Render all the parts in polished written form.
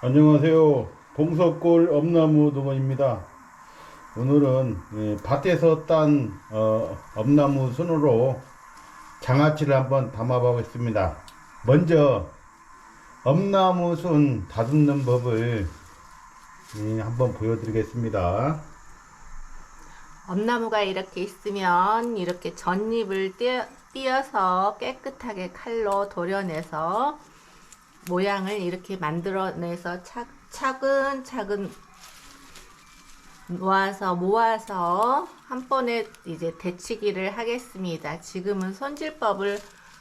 안녕하세요. 봉석골 엄나무 농원입니다. 오늘은 밭에서 딴 엄나무 순으로 장아찌를 한번 담아 보겠습니다. 먼저 엄나무 순 다듬는 법을 한번 보여드리겠습니다. 엄나무가 이렇게 있으면 이렇게 전잎을 띄어서 깨끗하게 칼로 도려내서 모양을 이렇게 만들어내서 차근차근 모아서 한 번에 이제 데치기를 하겠습니다. 지금은 손질법을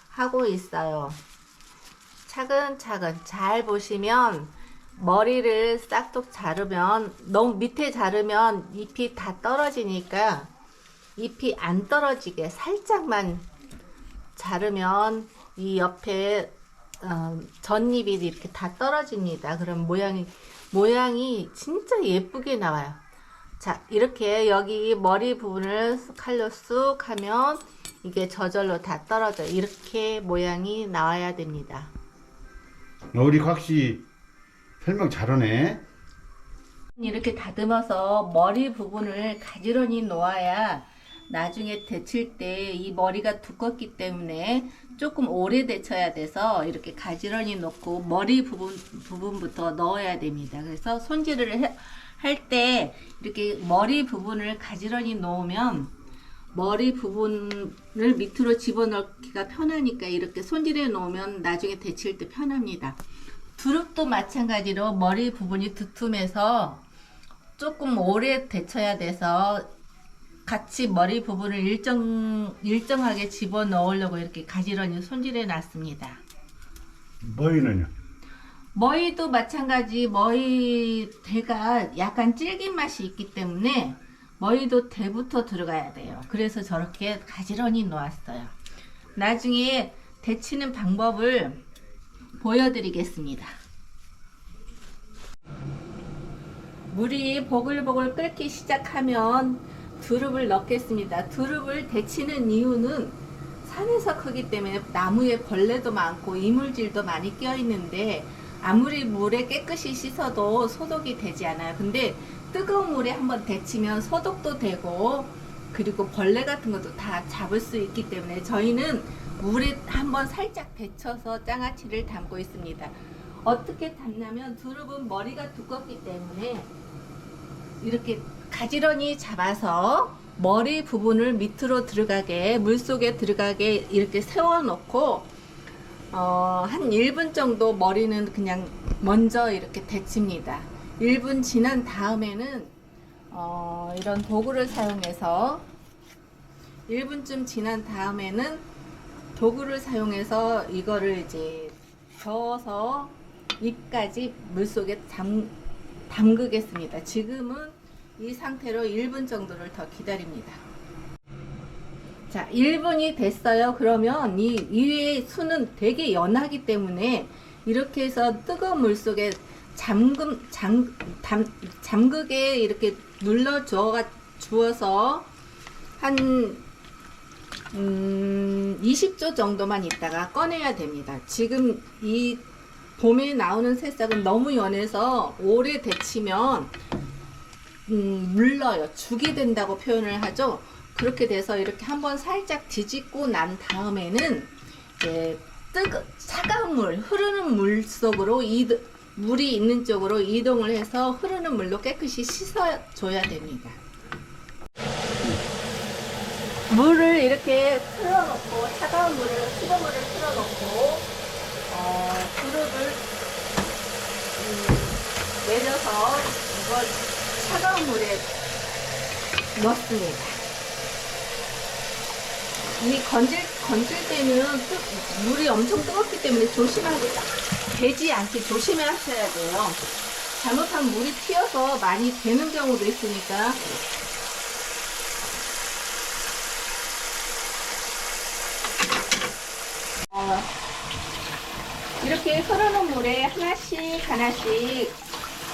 하고 있어요. 차근차근 잘 보시면 머리를 싹둑 자르면 너무 밑에 자르면 잎이 다 떨어지니까 잎이 안 떨어지게 살짝만 자르면 이 옆에 전잎이 이렇게 다 떨어집니다. 그럼 모양이 진짜 예쁘게 나와요. 자, 이렇게 여기 머리 부분을 칼로 쑥 하면 이게 저절로 다 떨어져. 이렇게 모양이 나와야 됩니다. 우리 곽씨 설명 잘하네. 이렇게 다듬어서 머리 부분을 가지런히 놓아야 나중에 데칠 때 이 머리가 두껍기 때문에 조금 오래 데쳐야 돼서 이렇게 가지런히 놓고 머리 부분부터 넣어야 됩니다. 그래서 손질을 할 때 이렇게 머리 부분을 가지런히 놓으면 머리 부분을 밑으로 집어넣기가 편하니까 이렇게 손질해 놓으면 나중에 데칠 때 편합니다. 두릅도 마찬가지로 머리 부분이 두툼해서 조금 오래 데쳐야 돼서 같이 머리 부분을 일정하게 집어넣으려고 이렇게 가지런히 손질해 놨습니다. 머리는요? 머위도 마찬가지. 머위 대가 약간 질긴 맛이 있기 때문에 머위도 대부터 들어가야 돼요. 그래서 저렇게 가지런히 놓았어요. 나중에 데치는 방법을 보여드리겠습니다. 물이 보글보글 끓기 시작하면 두릅을 넣겠습니다. 두릅을 데치는 이유는 산에서 크기 때문에 나무에 벌레도 많고 이물질도 많이 껴 있는데 아무리 물에 깨끗이 씻어도 소독이 되지 않아요. 근데 뜨거운 물에 한번 데치면 소독도 되고 그리고 벌레 같은 것도 다 잡을 수 있기 때문에 저희는 물에 한번 살짝 데쳐서 장아찌를 담고 있습니다. 어떻게 담냐면 두릅은 머리가 두껍기 때문에 이렇게 가지런히 잡아서 머리 부분을 밑으로 들어가게 물속에 들어가게 이렇게 세워 놓고 한 1분 정도 머리는 그냥 먼저 이렇게 데칩니다. 1분 지난 다음에는 이런 도구를 사용해서 1분쯤 지난 다음에는 도구를 사용해서 이거를 이제 저어서 잎까지 물속에 담그겠습니다. 지금은 이 상태로 1분 정도를 더 기다립니다. 자, 1분이 됐어요. 그러면 이 위에 순은 되게 연하기 때문에 이렇게 해서 뜨거운 물 속에 잠그게 이렇게 눌러 주어서 한 20초 정도만 있다가 꺼내야 됩니다. 지금 이 봄에 나오는 새싹은 너무 연해서 오래 데치면 물러요. 죽이 된다고 표현을 하죠. 그렇게 돼서 이렇게 한번 살짝 뒤집고 난 다음에는 이제 차가운 물, 흐르는 물 속으로 물이 있는 쪽으로 이동을 해서 흐르는 물로 깨끗이 씻어줘야 됩니다. 물을 이렇게 틀어놓고 차가운 수돗물을 틀어놓고 두릅을 내려서 이걸 차가운 물에 넣습니다. 이 건질 때는 물이 엄청 뜨겁기 때문에 조심하게 되지 않게 조심하셔야 돼요. 잘못하면 물이 튀어서 많이 되는 경우도 있으니까 이렇게 흐르는 물에 하나씩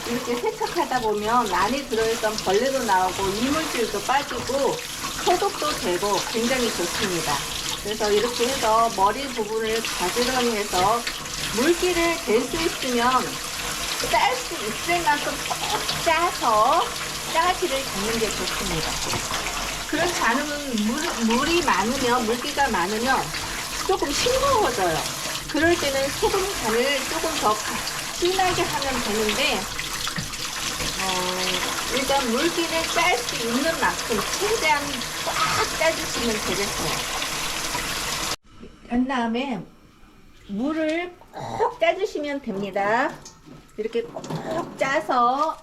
이렇게 세척하다 보면 안에 들어있던 벌레도 나오고 이물질도 빠지고 소독도 되고 굉장히 좋습니다. 그래서 이렇게 해서 머리 부분을 가지런히 해서 물기를 댈 수 있으면 짤 수 있을 만큼 꼭 짜서 장아찌를 담는 게 좋습니다. 그렇지 않으면 물이 많으면, 물기가 많으면 조금 싱거워져요. 그럴 때는 소금 간을 조금 더 진하게 하면 되는데, 일단 물기를 짤 수 있는 만큼 최대한 꽉 짜주시면 되겠어요. 그 다음에 물을 꼭 짜주시면 됩니다. 이렇게 꼭 짜서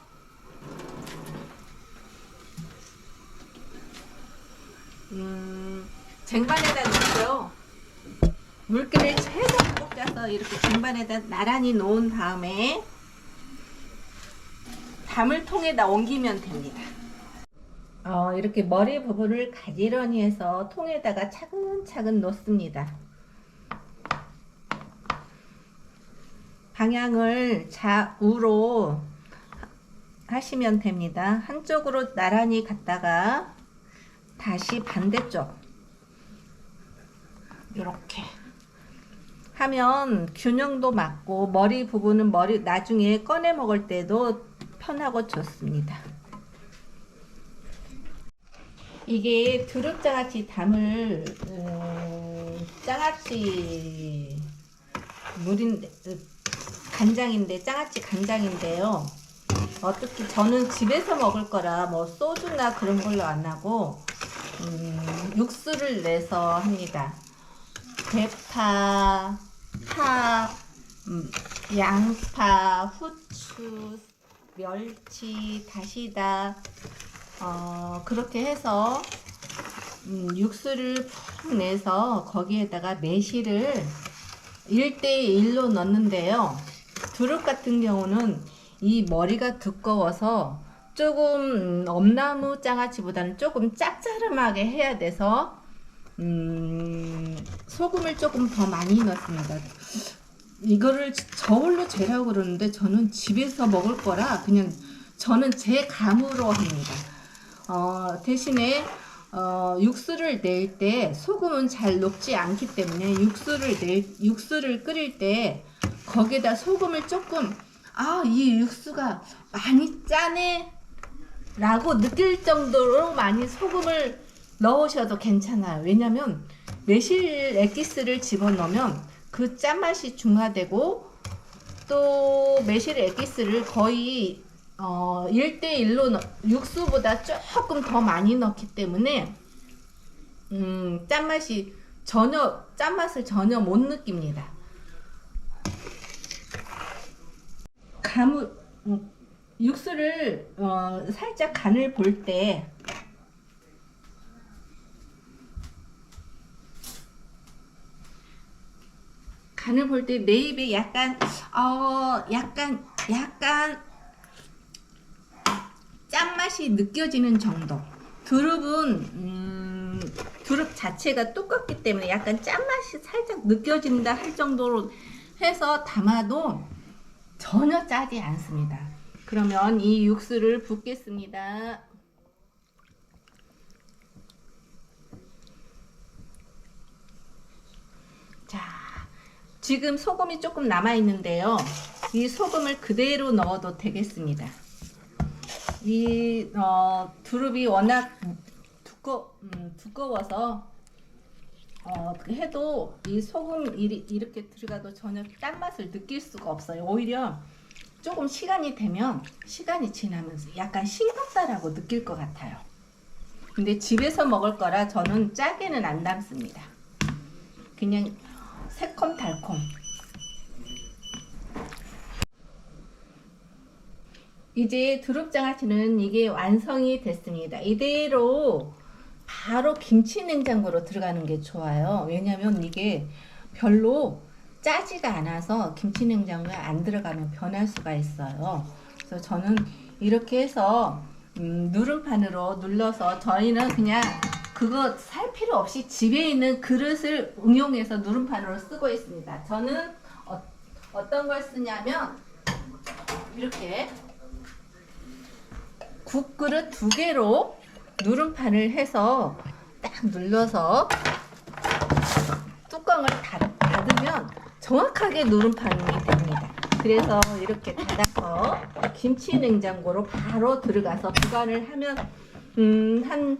쟁반에다 놓고요. 물기를 최대한 꼭 짜서 이렇게 쟁반에다 나란히 놓은 다음에 담을 통에다 옮기면 됩니다. 이렇게 머리 부분을 가지런히 해서 통에다가 차근차근 놓습니다. 방향을 좌우로 하시면 됩니다. 한쪽으로 나란히 갔다가 다시 반대쪽 이렇게 하면 균형도 맞고 머리 부분은 나중에 꺼내 먹을 때도 편하고 좋습니다. 이게 두릅장아찌 담을 장아찌 물인데 간장인데 장아찌 간장인데요. 어떻게 저는 집에서 먹을 거라 뭐 소주나 그런 걸로 안 하고 육수를 내서 합니다. 대파, 파, 양파, 후추, 멸치, 다시다 그렇게 해서 육수를 푹 내서 거기에다가 매실을 1대1로 넣는데요. 두릅 같은 경우는 이 머리가 두꺼워서 조금 엄나무 장아찌보다는 조금 짭짤하게 해야 돼서 소금을 조금 더 많이 넣습니다. 이거를 저울로 재라고 그러는데 저는 집에서 먹을 거라 그냥 저는 제 감으로 합니다. 대신에 육수를 낼 때 소금은 잘 녹지 않기 때문에 육수를 끓일 때 거기에다 소금을 조금 이 육수가 많이 짜네 라고 느낄 정도로 많이 소금을 넣으셔도 괜찮아요. 왜냐면 매실 에기스를 집어넣으면 그 짠맛이 중화되고 또 매실 에기스를 거의 1대1로 육수보다 조금 더 많이 넣기 때문에 짠맛을 전혀 못 느낍니다. 육수를 살짝 간을 볼 때 내 입에 약간 짠맛이 느껴지는 정도. 두릅은 두릅 자체가 두껍기 때문에 약간 짠맛이 살짝 느껴진다 할 정도로 해서 담아도 전혀 짜지 않습니다. 그러면 이 육수를 붓겠습니다. 자, 지금 소금이 조금 남아 있는데요. 이 소금을 그대로 넣어도 되겠습니다. 이 두릅이 워낙 두꺼워서 해도 이 소금 이렇게 들어가도 전혀 짠맛을 느낄 수가 없어요. 오히려 조금 시간이 지나면서 약간 싱겁다라고 느낄 것 같아요. 근데 집에서 먹을 거라 저는 짜게는 안 담습니다. 그냥 새콤달콤. 이제 두릅장아찌는 이게 완성이 됐습니다. 이대로 바로 김치냉장고로 들어가는 게 좋아요. 왜냐면 이게 별로 짜지가 않아서 김치냉장고에 안 들어가면 변할 수가 있어요. 그래서 저는 이렇게 해서 누름판으로 눌러서 저희는 그냥 그거 살 필요 없이 집에 있는 그릇을 응용해서 누름판으로 쓰고 있습니다. 저는 어떤 걸 쓰냐면 이렇게 국그릇 2개로 누름판을 해서 딱 눌러서 뚜껑을 닫으면 정확하게 누름판이 됩니다. 그래서 이렇게 닫아서 김치 냉장고로 바로 들어가서 보관을 하면 한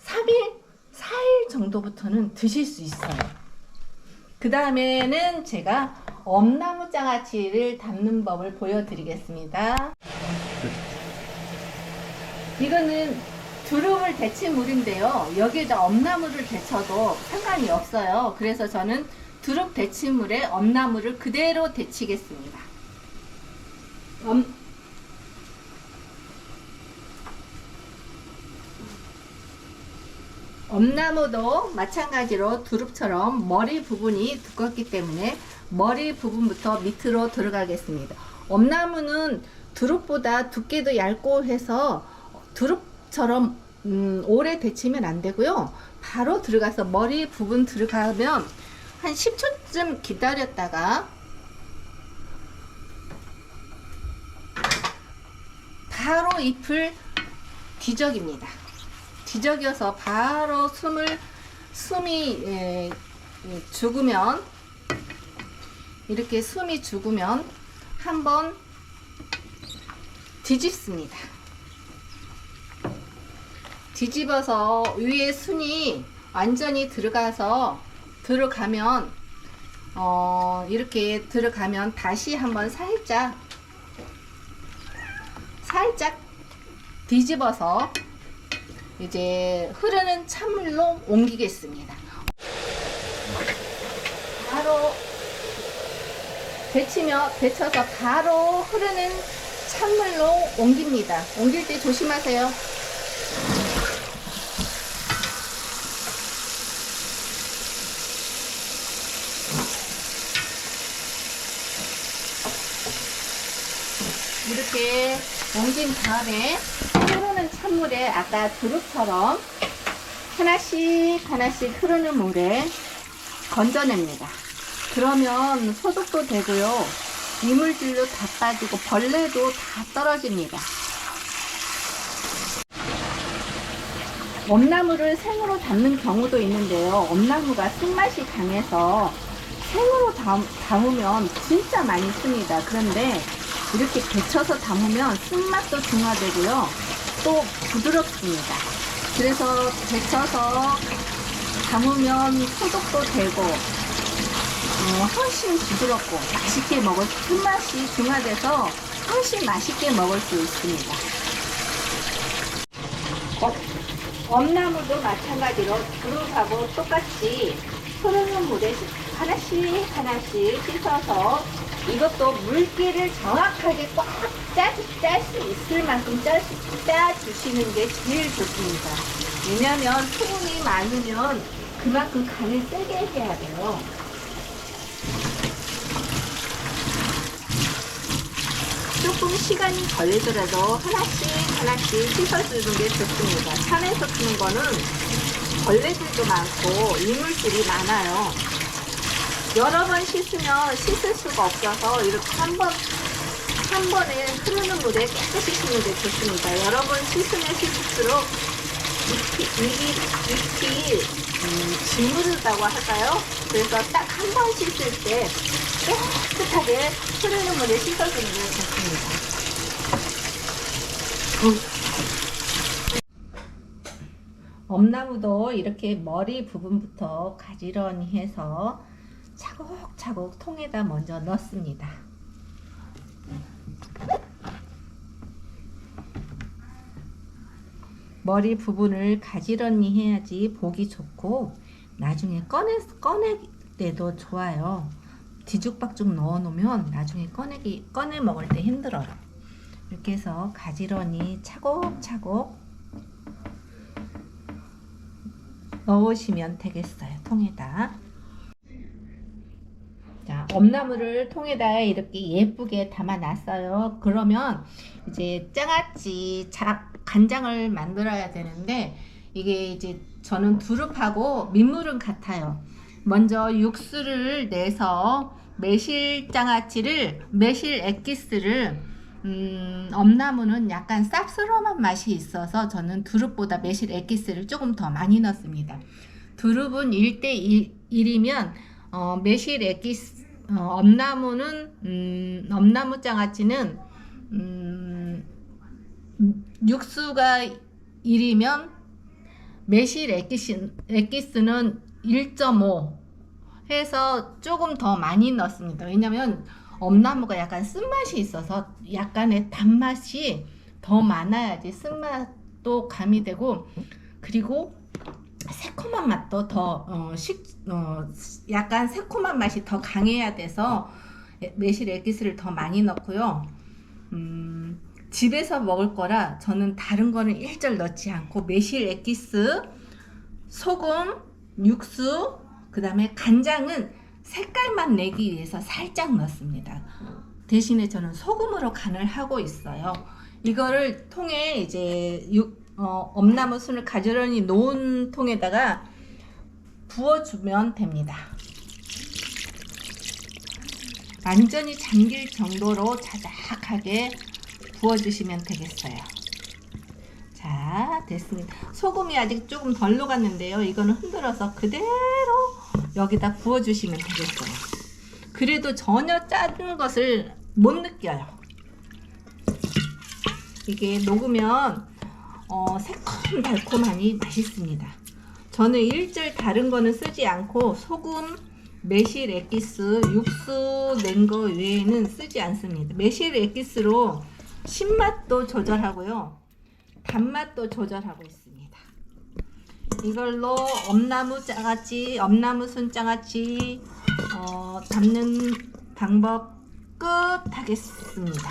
3일, 4일 정도부터는 드실 수 있어요. 그 다음에는 제가 엄나무 장아찌를 담는 법을 보여드리겠습니다. 이거는 두릅을 데친 물인데요. 여기에다 엄나무를 데쳐도 상관이 없어요. 그래서 저는 두릅 데친 물에 엄나무를 그대로 데치겠습니다. 엄나무도 마찬가지로 두릅처럼 머리 부분이 두껍기 때문에 머리 부분부터 밑으로 들어가겠습니다. 엄나무는 두릅보다 두께도 얇고 해서 두릅처럼 오래 데치면 안 되고요. 바로 들어가서 머리 부분 들어가면 한 10초쯤 기다렸다가 바로 잎을 뒤적입니다. 뒤적여서 바로 숨이 죽으면, 이렇게 숨이 죽으면 한번 뒤집습니다. 뒤집어서 위에 순이 완전히 들어가면 이렇게 들어가면 다시 한번 살짝 뒤집어서 이제 흐르는 찬물로 옮기겠습니다. 바로 데쳐서 바로 흐르는 찬물로 옮깁니다. 옮길 때 조심하세요. 이렇게 옮긴 다음에 흐르는 찬물에 아까 두릅처럼 하나씩 흐르는 물에 건져냅니다. 그러면 소독도 되고요. 이물질도 다 빠지고 벌레도 다 떨어집니다. 엄나무를 생으로 담는 경우도 있는데요. 엄나무가 쓴맛이 강해서 생으로 담으면 진짜 많이 씁니다. 그런데 이렇게 데쳐서 담으면 쓴맛도 중화되고요. 또 부드럽습니다. 그래서 데쳐서 담으면 소독도 되고 훨씬 부드럽고 맛있게 쓴맛이 중화돼서 훨씬 맛있게 먹을 수 있습니다. 엄나무도 마찬가지로 두릅하고 똑같이 흐르는 물에 하나씩 씻어서 이것도 물기를 정확하게 꽉 짤 수 있을 만큼 짜주시는 게 제일 좋습니다. 왜냐면 수분이 많으면 그만큼 간을 세게 해야 돼요. 조금 시간이 걸리더라도 하나씩 씻어주는 게 좋습니다. 산에서 키는 거는 벌레들도 많고 이물질이 많아요. 여러 번 씻으면 씻을 수가 없어서 이렇게 한 번에 흐르는 물에 깨끗이 씻는 게 좋습니다. 여러 번 씻으면 씻을수록 잎이 짓무르다고 할까요? 그래서 딱 한 번 씻을 때 깨끗하게 흐르는 물에 씻어주는 게 좋습니다. 엄나무도 이렇게 머리 부분부터 가지런히 해서 차곡차곡 통에다 먼저 넣습니다. 머리 부분을 가지런히 해야지 보기 좋고 나중에 꺼낼 때도 좋아요. 뒤죽박죽 넣어 놓으면 나중에 꺼내 먹을 때 힘들어요. 이렇게 해서 가지런히 차곡차곡 넣으시면 되겠어요. 통에다. 자, 엄나무를 통에다 이렇게 예쁘게 담아 놨어요. 그러면 이제 장아찌 간장을 만들어야 되는데 이게 이제 저는 두릅하고 민물은 같아요. 먼저 육수를 내서 매실 액기스를 엄나무는 약간 쌉스러운 맛이 있어서 저는 두릅보다 매실 액기스를 조금 더 많이 넣습니다. 두릅은 1대 1이면 매실 엄나무 장아찌는 육수가 1이면 매실 액기스는 1.5 해서 조금 더 많이 넣습니다. 왜냐면 엄나무가 약간 쓴맛이 있어서 약간의 단맛이 더 많아야지 쓴맛도 가미되고, 그리고 새콤한 맛도 약간 새콤한 맛이 더 강해야 돼서 매실 액기스를 더 많이 넣고요. 집에서 먹을 거라 저는 다른 거는 일절 넣지 않고 매실 액기스, 소금, 육수, 그 다음에 간장은 색깔만 내기 위해서 살짝 넣습니다. 대신에 저는 소금으로 간을 하고 있어요. 이거를 통에 이제 엄나무 순을 가지런히 놓은 통에다가 부어주면 됩니다. 완전히 잠길 정도로 자작하게 부어주시면 되겠어요. 자, 됐습니다. 소금이 아직 조금 덜 녹았는데요. 이거는 흔들어서 그대로 여기다 부어주시면 되겠어요. 그래도 전혀 짠 것을 못 느껴요. 이게 녹으면 새콤달콤하니 맛있습니다. 저는 일절 다른 거는 쓰지 않고 소금, 매실 액기스, 육수 낸 거 외에는 쓰지 않습니다. 매실 액기스로 신맛도 조절하고요, 단맛도 조절하고 있습니다. 이걸로 엄나무순 장아찌 담는 방법 끝 하겠습니다.